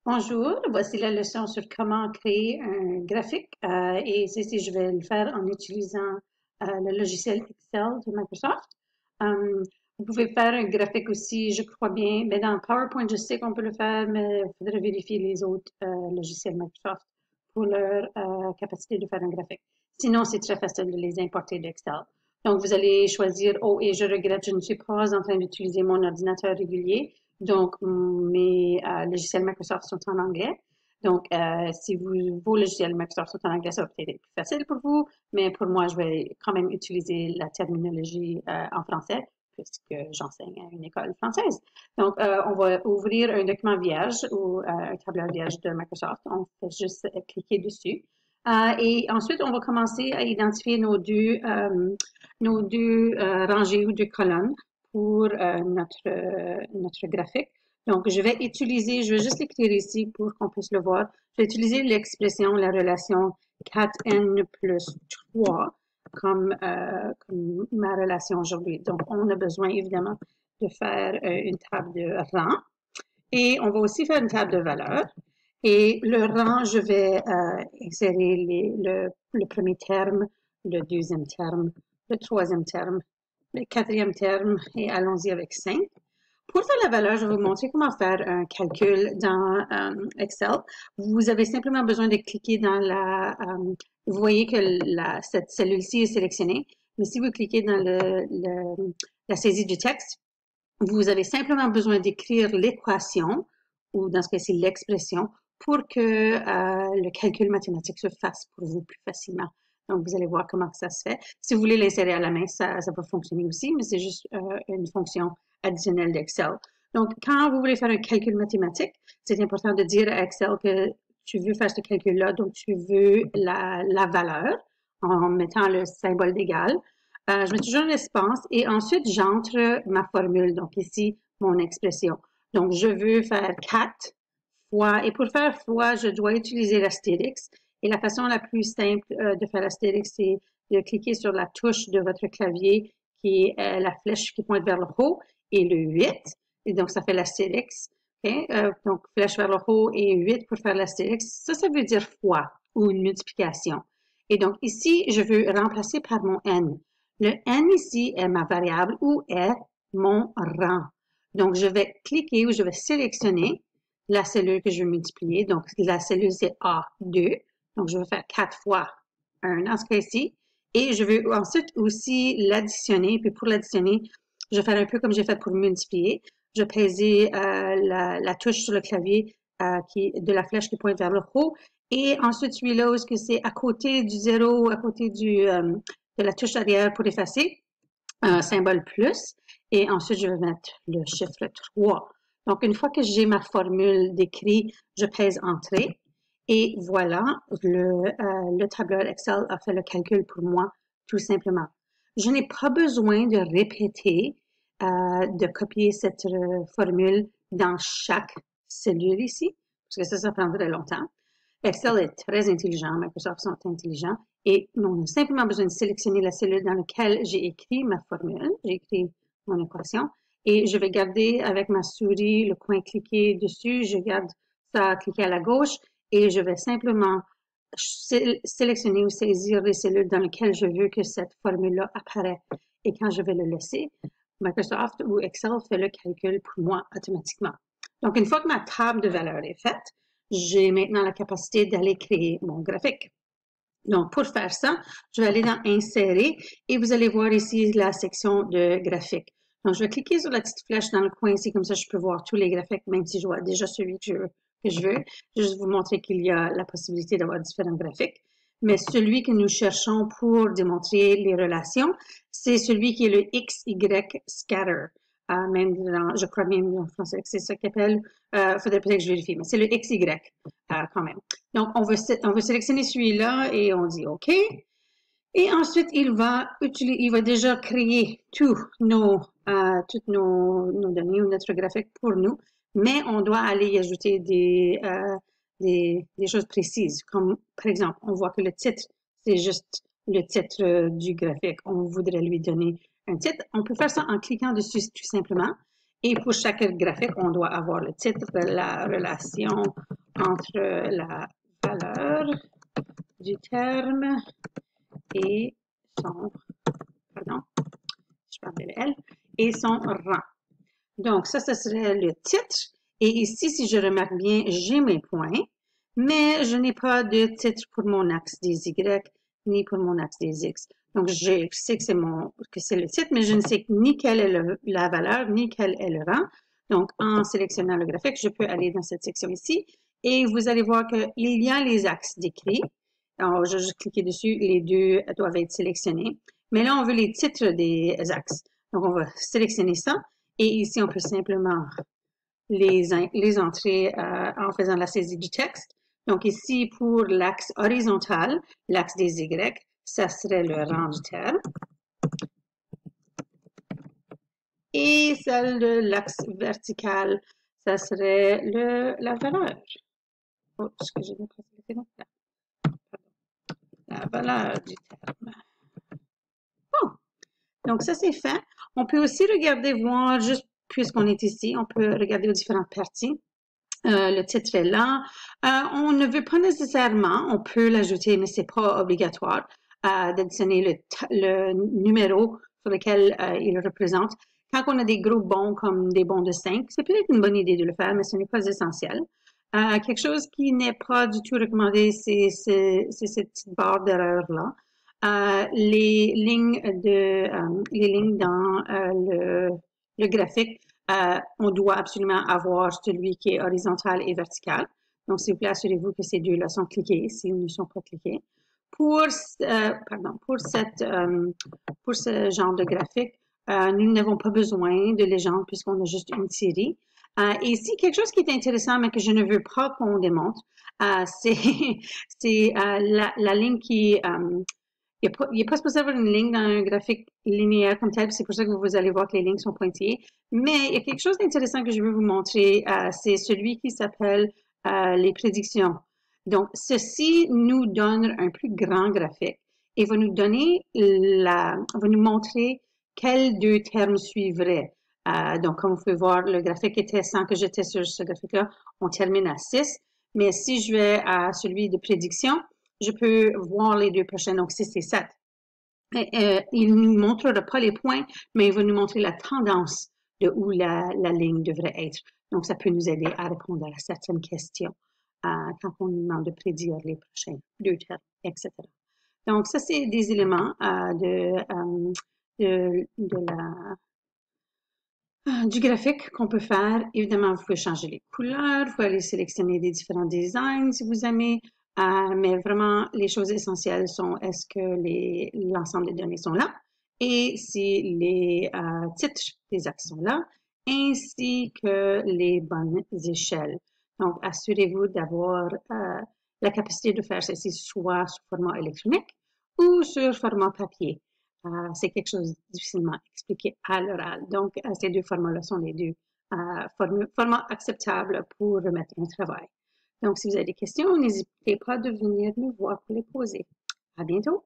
Bonjour, voici la leçon sur comment créer un graphique et ceci, je vais le faire en utilisant le logiciel Excel de Microsoft. Vous pouvez faire un graphique aussi, je crois bien, mais dans PowerPoint, je sais qu'on peut le faire, mais il faudrait vérifier les autres logiciels Microsoft pour leur capacité de faire un graphique. Sinon, c'est très facile de les importer d'Excel. Donc, vous allez choisir, oh, et je regrette, je ne suis pas en train d'utiliser mon ordinateur régulier. Donc, mes logiciels Microsoft sont en anglais. Donc, si vos logiciels Microsoft sont en anglais, ça va peut-être être plus facile pour vous, mais pour moi, je vais quand même utiliser la terminologie en français puisque j'enseigne à une école française. Donc, on va ouvrir un document vierge ou un tableur vierge de Microsoft. On fait juste cliquer dessus. Et ensuite, on va commencer à identifier nos deux rangées ou deux colonnes pour notre graphique. Donc, je vais juste l'écrire ici pour qu'on puisse le voir. Je vais utiliser l'expression, la relation 4n plus 3 comme ma relation aujourd'hui. Donc, on a besoin évidemment de faire une table de rang et on va aussi faire une table de valeurs. Et le rang, je vais insérer le premier terme, le deuxième terme, le troisième terme, le quatrième terme et allons-y avec 5. Pour faire la valeur, je vais vous montrer comment faire un calcul dans Excel. Vous avez simplement besoin de cliquer dans vous voyez que cette cellule-ci est sélectionnée, mais si vous cliquez dans la saisie du texte, vous avez simplement besoin d'écrire l'équation, ou dans ce cas-ci l'expression, pour que le calcul mathématique se fasse pour vous plus facilement. Donc, vous allez voir comment ça se fait. Si vous voulez l'insérer à la main, ça peut fonctionner aussi, mais c'est juste une fonction additionnelle d'Excel. Donc, quand vous voulez faire un calcul mathématique, c'est important de dire à Excel que tu veux faire ce calcul-là, donc tu veux la valeur en mettant le symbole d'égal. Je mets toujours un espace et ensuite j'entre ma formule, donc ici mon expression. Donc je veux faire 4 fois, et pour faire fois, je dois utiliser l'astérix. Et la façon la plus simple de faire l'astérix, c'est de cliquer sur la touche de votre clavier qui est la flèche qui pointe vers le haut et le 8. Et donc ça fait l'astérix. Okay? Donc flèche vers le haut et 8 pour faire l'astérix. Ça veut dire fois ou une multiplication. Et donc ici, je veux remplacer par mon n. Le n ici est ma variable ou est mon rang. Donc, je vais cliquer ou je vais sélectionner la cellule que je veux multiplier. Donc, la cellule, c'est A2. Donc, je vais faire 4 fois 1 dans ce cas-ci. Et je veux ensuite aussi l'additionner. Puis, pour l'additionner, je vais faire un peu comme j'ai fait pour multiplier. Je vais peser la touche sur le clavier de la flèche qui pointe vers le haut. Et ensuite, celui-là, où est-ce que c'est à côté du 0, à côté de la touche arrière pour effacer, un symbole plus, et ensuite je vais mettre le chiffre 3. Donc, une fois que j'ai ma formule d'écrit, je pèse Entrée, et voilà, le tableur Excel a fait le calcul pour moi, tout simplement. Je n'ai pas besoin de répéter, de copier cette formule dans chaque cellule ici, parce que ça prendrait longtemps. Excel est très intelligent, Microsoft sont intelligents, et on a simplement besoin de sélectionner la cellule dans laquelle j'ai écrit ma formule, j'ai écrit mon équation, et je vais garder avec ma souris le coin cliqué dessus, je garde ça cliqué à la gauche, et je vais simplement sélectionner ou saisir les cellules dans lesquelles je veux que cette formule-là apparaît. Et quand je vais le laisser, Microsoft ou Excel fait le calcul pour moi automatiquement. Donc, une fois que ma table de valeurs est faite, j'ai maintenant la capacité d'aller créer mon graphique. Donc, pour faire ça, je vais aller dans Insérer et vous allez voir ici la section de graphique. Donc, je vais cliquer sur la petite flèche dans le coin ici, comme ça je peux voir tous les graphiques, même si je vois déjà celui que je veux. Je vais juste vous montrer qu'il y a la possibilité d'avoir différents graphiques. Mais celui que nous cherchons pour démontrer les relations, c'est celui qui est le XY scatter. Même je crois même en français que c'est ça qu'il appelle. Faudrait peut-être que je vérifie, mais c'est le XY quand même. Donc, on veut sélectionner celui-là et on dit OK. Et ensuite, il va déjà créer toutes nos données ou notre graphique pour nous, mais on doit aller y ajouter des choses précises. Comme, par exemple, on voit que le titre, c'est juste le titre du graphique. On voudrait lui donner un titre. On peut faire ça en cliquant dessus tout simplement. Et pour chaque graphique, on doit avoir le titre, la relation, entre la valeur du terme et son, pardon, je parle de L, et son rang. Donc, ça serait le titre. Et ici, si je remarque bien, j'ai mes points, mais je n'ai pas de titre pour mon axe des Y, ni pour mon axe des X. Donc, je sais que c'est le titre, mais je ne sais ni quelle est la valeur, ni quel est le rang. Donc, en sélectionnant le graphique, je peux aller dans cette section ici. Et vous allez voir qu'il y a les axes décrits. Alors, je vais juste cliquer dessus. Les deux doivent être sélectionnés. Mais là, on veut les titres des axes. Donc, on va sélectionner ça. Et ici, on peut simplement les entrer en faisant la saisie du texte. Donc ici, pour l'axe horizontal, l'axe des Y, ça serait le rang du terme. Et celle de l'axe vertical, ça serait la valeur. Oh, excusez moi la valeur du terme. Bon, donc ça c'est fait. On peut aussi regarder, voir, juste puisqu'on est ici, on peut regarder aux différentes parties. Le titre est là. On ne veut pas nécessairement, on peut l'ajouter, mais c'est pas obligatoire, d'additionner le numéro sur lequel il représente. Quand on a des gros bons comme des bons de 5, c'est peut-être une bonne idée de le faire, mais ce n'est pas essentiel. Quelque chose qui n'est pas du tout recommandé, c'est cette petite barre d'erreur-là. Les lignes dans le graphique, on doit absolument avoir celui qui est horizontal et vertical. Donc, s'il vous plaît, assurez-vous que ces deux-là sont cliqués s'ils ne sont pas cliqués. Pour ce genre de graphique, nous n'avons pas besoin de légende puisqu'on a juste une série. Et ici, quelque chose qui est intéressant, mais que je ne veux pas qu'on démontre, c'est la ligne qui... il n'est pas supposé avoir une ligne dans un graphique linéaire comme tel, c'est pour ça que vous allez voir que les lignes sont pointillées. Mais il y a quelque chose d'intéressant que je veux vous montrer, c'est celui qui s'appelle les prédictions. Donc, ceci nous donne un plus grand graphique et va nous montrer quels deux termes suivraient. Donc, comme vous pouvez voir, le graphique était, sans que j'étais sur ce graphique-là, on termine à 6. Mais si je vais à celui de prédiction, je peux voir les deux prochains, donc 6 et 7. Il ne nous montrera pas les points, mais il va nous montrer la tendance de où la ligne devrait être. Donc, ça peut nous aider à répondre à certaines questions quand on nous demande de prédire les prochains deux termes, etc. Donc, ça, c'est des éléments du graphique qu'on peut faire. Évidemment, vous pouvez changer les couleurs, vous pouvez aller sélectionner des différents designs si vous aimez, mais vraiment, les choses essentielles sont est-ce que l'ensemble des données sont là et si les titres des axes sont là, ainsi que les bonnes échelles. Donc, assurez-vous d'avoir la capacité de faire ceci soit sous format électronique ou sur format papier. C'est quelque chose de difficilement expliqué à l'oral. Donc, ces deux formats-là sont les deux formats acceptables pour remettre un travail. Donc, si vous avez des questions, n'hésitez pas de venir me voir pour les poser. À bientôt!